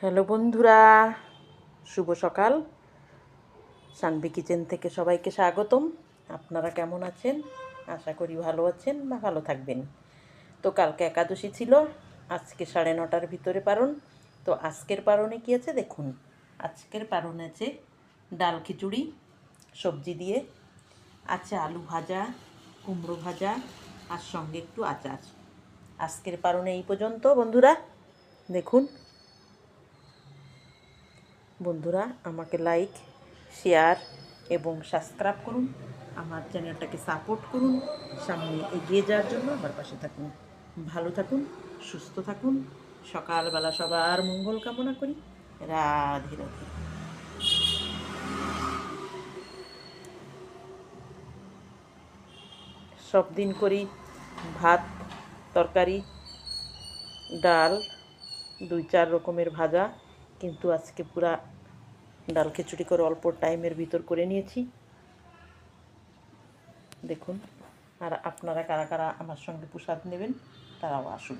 Hello বন্ধুরা, শুভ সকাল। Sanvi kitchen থেকে সবাইকে স্বাগতম। আপনারা কেমন আছেন? আশা করি ভালো আছেন বা ভালো থাকবেন। তো কালকে একাদশী ছিল, আজকে 9:30 ভিতরে পারণ। তো আজকের পারণে কী আছে দেখুন। আজকের পারণে আছে ডাল খিচুড়ি সবজি দিয়ে, আছে আলু ভাজা, কুমড়ো ভাজা, আর সঙ্গে একটু আচার। আজকের পারণে এই পর্যন্ত বন্ধুরা। দেখুন বন্ধুরা, আমাকে লাইক, শেয়ার এবং সাবস্ক্রাইব করুন। আমার চ্যানেলটাকে সাপোর্ট করুন। সামনে এগিয়ে যাওয়ার জন্য আমার পাশে থাকুন। ভালো থাকুন, সুস্থ থাকুন। সকালবেলা সবার মঙ্গল কামনা করি। রাধে রাধে। সব দিন করি ভাত, তরকারি, ডাল, 2-4 রকমের ভাজা, কিন্তু আজকে পুরা ডাল খিচুড়ি করে অল্প টাইমের ভিতর করে নিয়েছি। দেখুন, আর আপনারা কারা কারা আমার সঙ্গে প্রসাদ নেবেন তারাও আসুন।